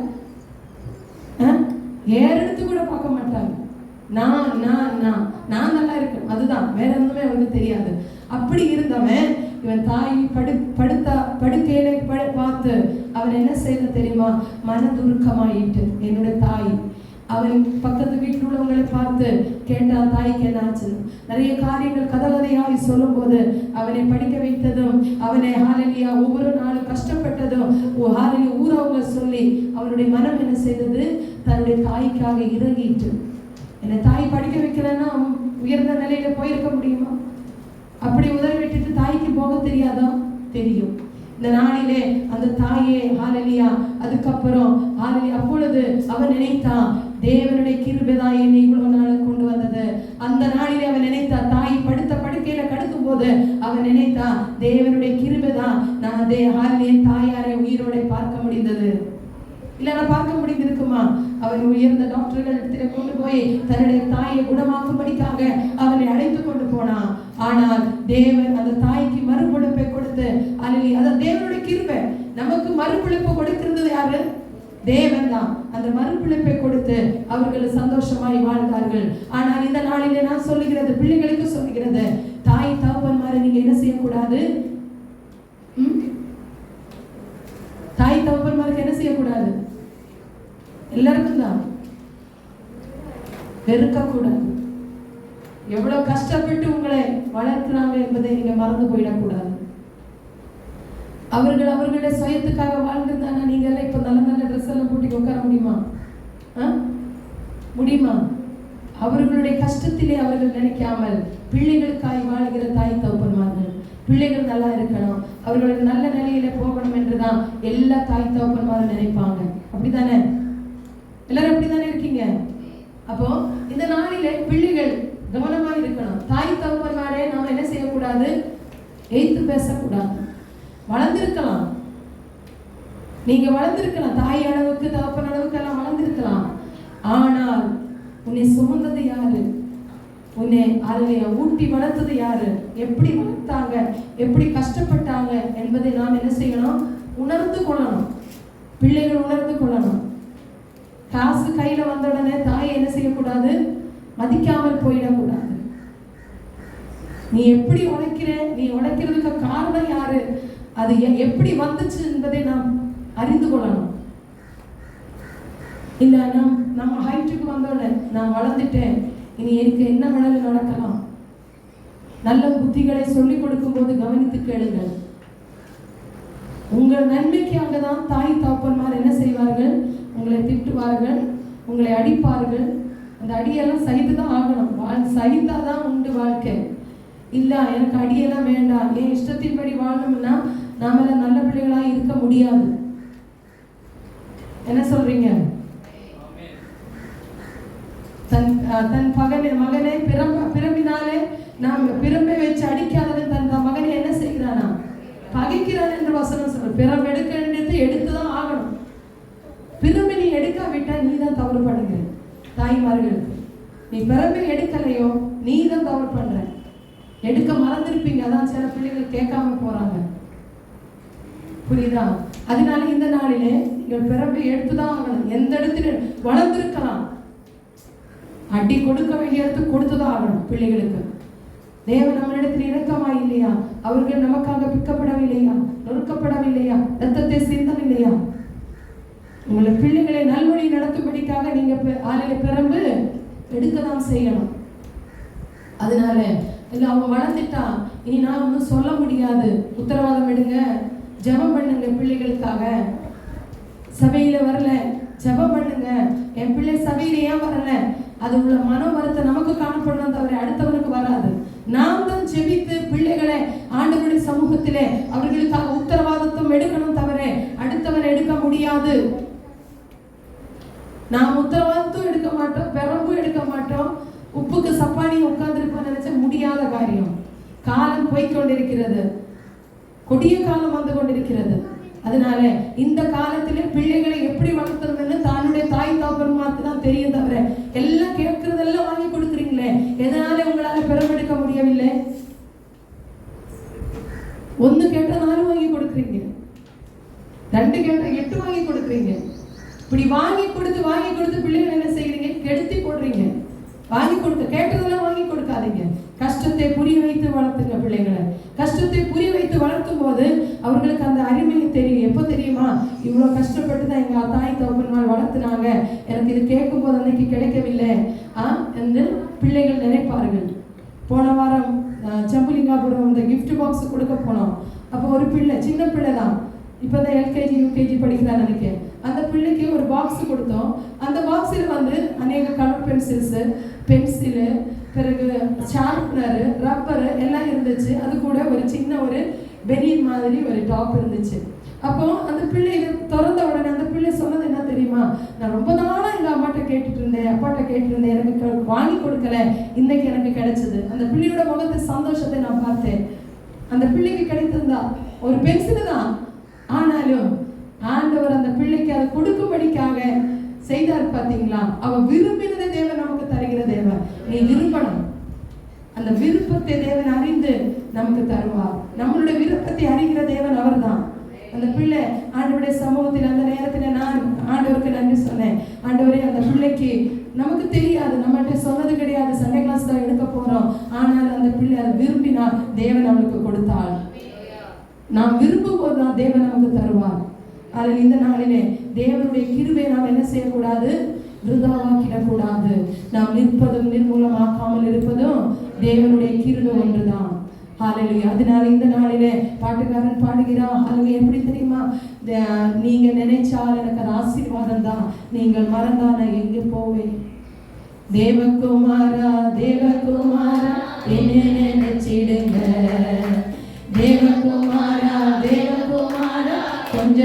ஏறெடுத்து கூட பார்க்க மாட்டாங்க. நான் நல்லா இருக்கேன், அதுதான், வேற எதுவுமே அவனுக்கு தெரியாது. அப்படி இருந்தவன் இவன் தாய் படுக்கையில பார்த்து அவன் என்ன செய்த தெரியுமா? மனதுருக்கமாயிட்டு என்னுடைய தாய். அவன் பக்கத்து வீட்டில் உள்ளவங்களை பார்த்து கேட்டான், தாய்க்கு என்ன ஆச்சு? நிறைய காரியங்கள் கதையாய் சொல்லும் போது அவனை படிக்க வைத்ததும், அவனை ஹalleluya ஒவ்வொரு நாளும் கஷ்டப்பட்டதும் ஹalleluya ஊரவங்க சொல்லி அவனுடைய மனம் என்ன செய்தது? தன்னுடைய தாய்க்காக இறங்கிட்டு. என்ன தாய் படிக்க வைக்கலன்னா உயர்ந்த நிலையில போயிருக்க முடியுமா? அப்படி உதவி விட்டுட்டு தாய்க்கு போக தெரியாதா? தெரியும். இந்த நாளிலே அந்த தாயே ஹalleluya அதுக்கப்புறம் ஹalleluya அப்பொழுது அவன் நினைத்தான், தேவனுடைய கிருபைதான் என்னை இவ்வளவு நாள் கொண்டு வந்தது. அந்த நாளிலே அவன் நினைத்தான், தாய் படுக்கையில கடக்கும் போது அவன் நினைத்தான், தேவனுடைய கிருபைதான் நான் ஹalleluya தாயாரை உயிரோட பார்க்க முடிந்தது. இல்லைன்னா பார்க்க முடிந்திருக்குமா? அவன் உயர்ந்த டாக்டர்கள் இடத்துல கொண்டு போய் தன்னுடைய தாயை குணமாக்கும்படிக்காக அவனை அழைத்து கொண்டு போனான். ஆனால் தேவன் அந்த தாய்க்கு மறுபொழிப்பை கொடுத்து ஹalleluya அத தேவனுடைய கிருபை. நமக்கு மறுபொழிப்பு கொடுக்கிறது யாரு? தேவன் தான். அந்த மறுபிழைப்பை கொடுத்து அவர்கள் சந்தோஷமாய் வாழ்ந்தார்கள். ஆனால் இந்த நாளிலே நான் சொல்லுகிறது, பிள்ளைகளுக்கு சொல்லுகிறது, தாய் தகப்பன்மாரை நீங்க என்ன செய்யக்கூடாது? தாய் தகப்பன்மாருக்கு என்ன செய்யக்கூடாது? எல்லாருக்கும் தான் வெறுக்க கூடாது. எவ்வளவு கஷ்டப்பட்டு உங்களை வளர்க்கிறாங்க என்பதை நீங்க மறந்து போயிடக்கூடாது. அவர்களுடைய சுயத்துக்காக வாழ்ந்துருந்தாங்க. நீங்க எல்லாம் இப்ப நல்ல நல்ல ட்ரெஸ் எல்லாம் போட்டு உட்கார முடியுமா? முடியுமா? அவர்களுடைய கஷ்டத்திலே அவர்கள் நினைக்காமல் பிள்ளைகளுக்காய் வாழ்கிற தாய் தகப்பன்மார்கள், பிள்ளைகள் நல்லா இருக்கணும், அவர்களுடைய நல்ல நிலையில போகணும் என்றுதான் எல்லா தாய் தகப்பன்மாரும் நினைப்பாங்க. அப்படித்தானே? எல்லாரும் அப்படித்தானே இருக்கீங்க? அப்போ இந்த நாளிலே பிள்ளைகள் கவனமா இருக்கணும். தாய் தகப்பன்மாரே நாம என்ன செய்யக்கூடாது? எய்த்து பேசக்கூடாது. வளர்ந்திருக்கலாம், நீங்க வளர்ந்திருக்கலாம், தாய் அளவுக்கு தகப்பன் அளவுக்கு எல்லாம் வளர்ந்திருக்கலாம். ஆனால் உன்னை சுமந்தது யாரு? உன்னை அருமையா ஊட்டி வளர்த்தது யாரு? எப்படி வளர்த்தாங்க, எப்படி கஷ்டப்பட்டாங்க என்பதை நாம் என்ன செய்யணும்? உணர்ந்து கொள்ளணும். பிள்ளைகள் உணர்ந்து கொள்ளணும். காசு கையில வந்த உடனே தாயை என்ன செய்யக்கூடாது? மதிக்காமல் போயிடக்கூடாது. நீ எப்படி உழைக்கிற, நீ உழைக்கிறதுக்கு காரணம் யாரு, அது எப்படி வந்துச்சு என்பதை நாம் அறிந்து கொள்ளணும். இல்ல நம்ம ஹைட்டுக்கு வந்தோடனே நான் வளர்ந்துட்டேன், இனி எனக்கு என்ன வேணாலும் நடக்கலாம். நல்ல புத்திகளை சொல்லிக் கொடுக்கும் போது கவனித்து கேளுங்கள். உங்கள் நன்மைக்காக தான் தாய் தகப்பன்மார் என்ன செய்வார்கள்? உங்களை திட்டுவார்கள், உங்களை அடிப்பார்கள். அந்த அடியெல்லாம் சகித்துதான் ஆகணும். சகித்தாதான் உண்டு வாழ்க்கை. இல்ல எனக்கு அடியெல்லாம் வேண்டாம், என் இஷ்டத்தின்படி வாழணும்னா நாம நல்ல பிள்ளைகளா இருக்க முடியாது. என்ன சொல்றீங்க? தன் மகனை பிறம்பினாலே நாம் பிறம்பை வச்சு அடிக்காதவன் தன் மகனை என்ன செய்கிறானா? பகைக்கிறான் என்று வசனம் சொல்ற. பிறம்பு எடுக்க வேண்டியது எடுத்துதான் ஆகணும். பிறம்பை நீ எடுக்காவிட்டா நீ தான் தவறு பண்ணுங்க. தாய்மார்களுக்கு நீ பிறம்பை எடுக்கலையோ நீ தான் தவறு பண்ற. எடுக்க மறந்துருப்பீங்க, அதான் சில பிள்ளைகள் கேட்காம போறாங்க. புரியுதா? அதனால இந்த நாளிலே நீங்கள் பிறப்பை எடுத்துதான் ஆகணும். எந்த இடத்துல வளர்ந்திருக்கலாம், அடி கொடுக்க வேண்டிய இடத்துக்கு கொடுத்துதான் ஆகணும். பிள்ளைகளுக்கு தேவன் நம்மளிடத்தில் இரக்கமா இல்லையா? அவர்கள் நமக்காக பிக்கப்படவில்லையா? நொறுக்கப்படவில்லையா? ரத்தத்தை சிந்தவில்லையா? உங்களை பிள்ளைகளை நல்வழி நடத்தும்படிக்காக நீங்க பிறம்பு எடுக்கதான் செய்யணும். அதனால இல்லை அவங்க வளர்ந்துட்டா இனி நான் ஒன்றும் சொல்ல முடியாது. உத்தரவாதம் எடுங்க, ஜெபம் பண்ணுங்க. பிள்ளைகளுக்காக சபையில வரல, ஜெபம் பண்ணுங்க. என் பிள்ளை சபையில ஏன் வரல? அது உள்ள மன வருத்தம் நமக்கு காணப்படணும் தவிர அடுத்தவனுக்கு வராது. நாம் தான் ஜெபித்து பிள்ளைகளை ஆண்டவருடைய சமூகத்திலே அவர்களுக்காக உத்தரவாதத்தும் எடுக்கணும் தவிர அடுத்தவன் எடுக்க முடியாது. நாம் உத்தரவாதத்தும் எடுக்க மாட்டோம், பெறம்பும் எடுக்க மாட்டோம். உப்புக்கு சப்பானி உட்கார்ந்துருப்பான்னு நினைச்ச முடியாத காரியம். காலம் போய்கொண்டிருக்கிறது, கொடிய காலம் வந்து கொண்டிருக்கிறது. அதனால இந்த காலத்திலே பிள்ளைகளை எப்படி வளர்த்துறதுன்னு தன்னுடைய தாய் தகப்பன்மாருக்கு தான் தெரியும் தவிர எல்லாம் கேட்கறதெல்லாம் வாங்கி கொடுக்குறீங்களே, எதனால உங்களால பெருமெடுக்க முடியவில்லை? ஒன்னு கேட்டா 4 வாங்கி கொடுக்குறீங்க, 2 கேட்டா 8 வாங்கி கொடுக்குறீங்க. இப்படி வாங்கி கொடுத்து பிள்ளைகளை என்ன செய்யறீங்க? கெடுத்தி போடுறீங்க. வாங்கி கொடுக்க, கேட்டதெல்லாம் வாங்கி கொடுக்காதீங்க. கஷ்டத்தை புரிய வைத்து வளர்த்துங்க பிள்ளைகளை. கஷ்டத்தை புரிய வைத்து வளர்க்கும் போது அவர்களுக்கு அந்த அருமையை தெரியும். எப்போ தெரியுமா? இவ்வளோ கஷ்டப்பட்டு தான் எங்கள் தாய் தகப்பன்மார் வளர்த்துனாங்க, எனக்கு இது கேட்கும் போது அன்னைக்கு கிடைக்கவில்லை என்று பிள்ளைகள் நினைப்பார்கள். போன வாரம் சம்புலிங்காபுரம் இந்த கிஃப்ட் பாக்ஸ் கொடுக்க போனோம். அப்போ ஒரு பிள்ளை, சின்ன பிள்ளை தான், இப்போ தான் எல்கேஜி யூகேஜி படிக்கிறான்னு நினைக்கிறேன். அந்த பிள்ளைக்கு ஒரு பாக்ஸ் கொடுத்தோம். அந்த பாக்ஸில் வந்து அநேக கலர் பென்சிலு, பிறகு ஷார்ப்னரு, ரப்பரு எல்லாம் இருந்துச்சு. அது கூட ஒரு சின்ன ஒரு பெரியன் மாதிரி ஒரு டாப் இருந்துச்சு. அப்போ அந்த பிள்ளை இதை திறந்த உடனே அந்த பிள்ளை சொன்னது என்ன தெரியுமா? நான் ரொம்ப நாளாக எங்கள் அம்மாட்ட கேட்டுட்டு இருந்தேன், அப்பாட்ட கேட்டுருந்தேன், எனக்கு வாங்கி கொடுக்கல, இன்னைக்கு எனக்கு கிடைச்சது. அந்த பிள்ளையோட முகத்து சந்தோஷத்தை நான் பார்த்தேன். அந்த பிள்ளைக்கு கிடைத்திருந்தா ஒரு பென்சில் தான், ஆனாலும் ஆண்டவர் அந்த பிள்ளைக்கு அதை கொடுக்கும்படிக்காக செய்தார். பார்த்தீங்களா? அவ விரும்பினதை தேவன் நமக்கு தருகிற தேவன். நீ விரும்பணும். அந்த விருப்பத்தை தேவன் அறிந்து நமக்கு தருவார். நம்மளுடைய விருப்பத்தை அறிகிற தேவன் அவர் தான். அந்த பிள்ளை ஆண்டவருடைய சமூகத்தில் அந்த நேரத்தில் நான் ஆண்டவருக்கு நன்றி சொன்னேன். ஆண்டவரே, அந்த பிள்ளைக்கு நமக்கு தெரியாது, நம்மகிட்ட சொன்னது கிடையாது, சண்டே கிளாஸ் தான் எடுக்க போறோம், ஆனால் அந்த பிள்ளை அதை விரும்பினா தேவன் அவளுக்கு கொடுத்தாள். நாம் விரும்பும் போது தான் தேவன் நமக்கு தருவார். அதில் இந்த நாளிலே தேவனுடைய கிருபையை நாம் என்ன செய்யக்கூடாது? விருதாவாக்கிடக்கூடாது. நாம் நிற்பதும் நிர்மூலமாக்காமல் இருப்பதும் தேவனுடைய கிருபை ஒன்றுதான். ஹல்லேலூயா. அதனால இந்த நாளிலே பாட்டுக்காரன் பாடுகிறான். ஹல்லேலூயா. எப்படி தெரியுமா? நீங்க நினைச்சால் எனக்கு அது ஆசீர்வாதம் தான், நீங்கள் மறந்தா நான் எங்கே போவேன்? தேவகுமாரா தேவகுமாரா என்ன நினைச்சிடுங்க, தேவகுமாரா தேவகுமாரா கொஞ்ச